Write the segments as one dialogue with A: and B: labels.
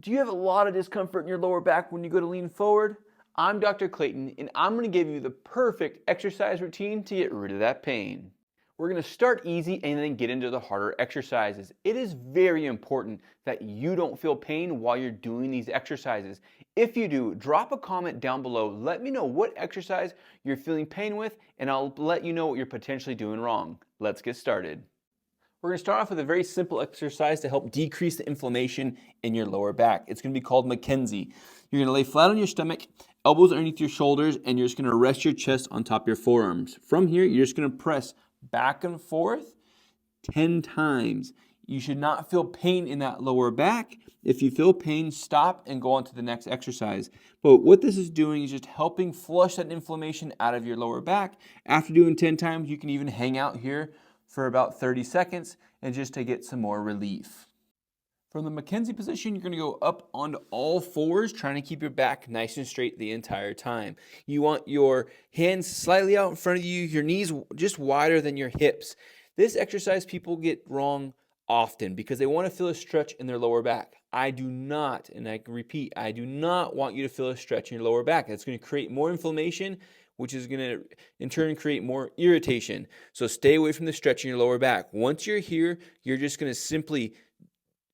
A: Do you have a lot of discomfort in your lower back when you go to lean forward? I'm Dr. Clayton, and I'm going to give you the perfect exercise routine to get rid of that pain. We're going to start easy and then get into the harder exercises. It is very important that you don't feel pain while you're doing these exercises. If you do, drop a comment down below. Let me know what exercise you're feeling pain with, and I'll let you know what you're potentially doing wrong. Let's get started. We're going to start off with a very simple exercise to help decrease the inflammation in your lower back. It's going to be called McKenzie. You're going to lay flat on your stomach, elbows underneath your shoulders, and you're just going to rest your chest on top of your forearms. From here, you're just going to press back and forth 10 times. You should not feel pain in that lower back. If you feel pain, stop and go on to the next exercise. But what this is doing is just helping flush that inflammation out of your lower back. After doing 10 times, you can even hang out here for about 30 seconds and just to get some more relief. From the McKenzie position, you're going to go up onto all fours, trying to keep your back nice and straight the entire time. You want your hands slightly out in front of you, your knees just wider than your hips. This exercise people get wrong often because they want to feel a stretch in their lower back. I do not, and I can repeat, I do not want you to feel a stretch in your lower back. That's going to create more inflammation, which is going to in turn create more irritation. So stay away from the stretch in your lower back. Once you're here, you're just going to simply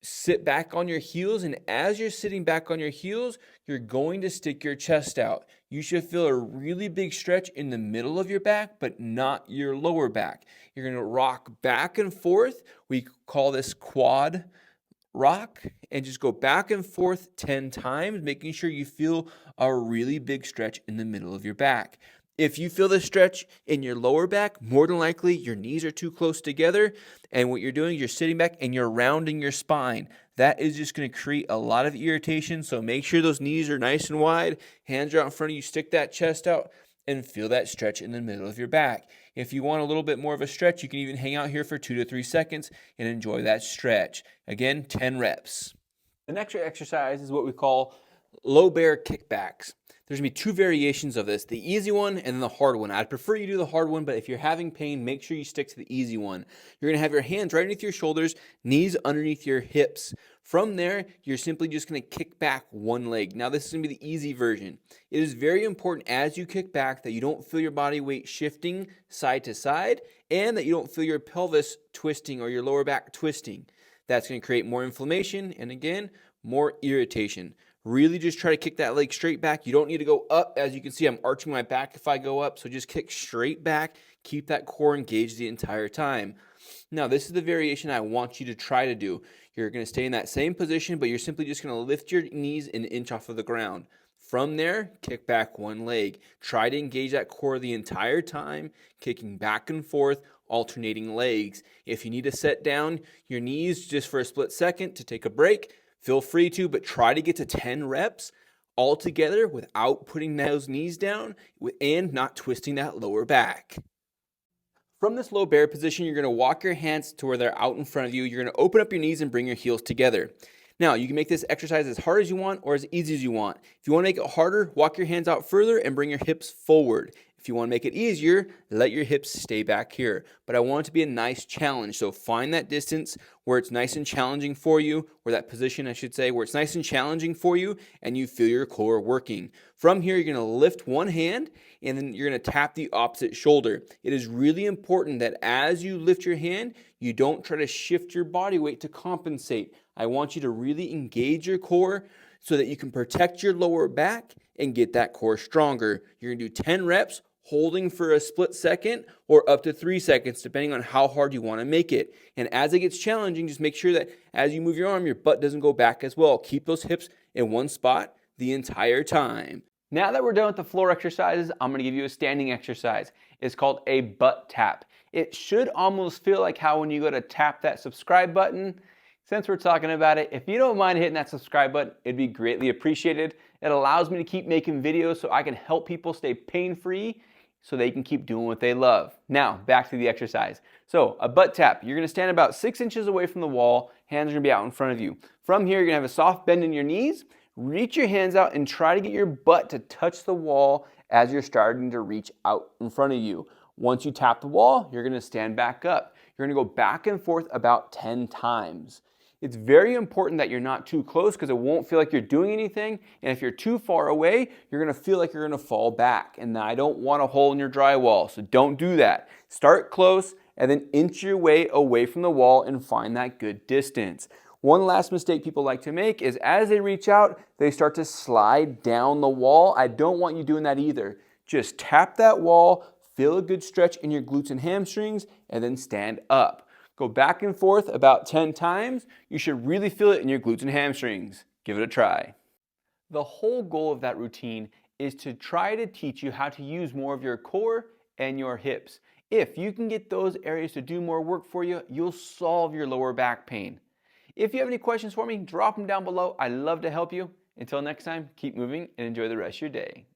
A: sit back on your heels, and as you're sitting back on your heels, you're going to stick your chest out. You should feel a really big stretch in the middle of your back, but not your lower back. You're going to rock back and forth. We call this quad rock, and just go back and forth 10 times, making sure you feel a really big stretch in the middle of your back. If you feel the stretch in your lower back, more than likely your knees are too close together, and what you're doing, you're sitting back and you're rounding your spine. That is just going to create a lot of irritation, so make sure those knees are nice and wide, hands are out in front of you, stick that chest out, and feel that stretch in the middle of your back. If you want a little bit more of a stretch, you can even hang out here for 2 to 3 seconds and enjoy that stretch. Again, 10 reps. The next exercise is what we call low bear kickbacks. There's going to be 2 variations of this, the easy one and then the hard one. I'd prefer you do the hard one, but if you're having pain, make sure you stick to the easy one. You're going to have your hands right underneath your shoulders, knees underneath your hips. From there, you're simply just going to kick back one leg. Now, this is going to be the easy version. It is very important as you kick back that you don't feel your body weight shifting side to side and that you don't feel your pelvis twisting or your lower back twisting. That's going to create more inflammation and, again, more irritation. Really just try to kick that leg straight back. You don't need to go up. As you can see, I'm arching my back if I go up. So just kick straight back. Keep that core engaged the entire time. Now, this is the variation I want you to try to do. You're going to stay in that same position, but you're simply just going to lift your knees an inch off of the ground. From there, kick back one leg. Try to engage that core the entire time, kicking back and forth, alternating legs. If you need to set down your knees just for a split second to take a break, feel free to, but try to get to 10 reps all together without putting those knees down and not twisting that lower back. From this low bear position, you're going to walk your hands to where they're out in front of you. You're going to open up your knees and bring your heels together. Now, you can make this exercise as hard as you want or as easy as you want. If you want to make it harder, walk your hands out further and bring your hips forward. If you want to make it easier, let your hips stay back here. But I want it to be a nice challenge. So find that distance where it's nice and challenging for you, or that position, I should say, where it's nice and challenging for you and you feel your core working. From here, you're going to lift one hand and then you're going to tap the opposite shoulder. It is really important that as you lift your hand, you don't try to shift your body weight to compensate. I want you to really engage your core so that you can protect your lower back and get that core stronger. You're going to do 10 reps, holding for a split second or up to 3 seconds, depending on how hard you want to make it. And as it gets challenging, just make sure that as you move your arm, your butt doesn't go back as well. Keep those hips in one spot the entire time. Now that we're done with the floor exercises, I'm going to give you a standing exercise. It's called a butt tap. It should almost feel like how when you go to tap that subscribe button. Since we're talking about it, if you don't mind hitting that subscribe button, it'd be greatly appreciated. It allows me to keep making videos so I can help people stay pain-free so they can keep doing what they love. Now, back to the exercise. So, a butt tap. You're going to stand about 6 inches away from the wall. Hands are going to be out in front of you. From here, you're going to have a soft bend in your knees. Reach your hands out and try to get your butt to touch the wall as you're starting to reach out in front of you. Once you tap the wall, you're going to stand back up. You're going to go back and forth about 10 times. It's very important that you're not too close because it won't feel like you're doing anything. And if you're too far away, you're gonna feel like you're gonna fall back. And I don't want a hole in your drywall, so don't do that. Start close and then inch your way away from the wall and find that good distance. One last mistake people like to make is as they reach out, they start to slide down the wall. I don't want you doing that either. Just tap that wall, feel a good stretch in your glutes and hamstrings, and then stand up. Go back and forth about 10 times. You should really feel it in your glutes and hamstrings. Give it a try. The whole goal of that routine is to try to teach you how to use more of your core and your hips. If you can get those areas to do more work for you, you'll solve your lower back pain. If you have any questions for me, drop them down below. I'd love to help you. Until next time, keep moving and enjoy the rest of your day.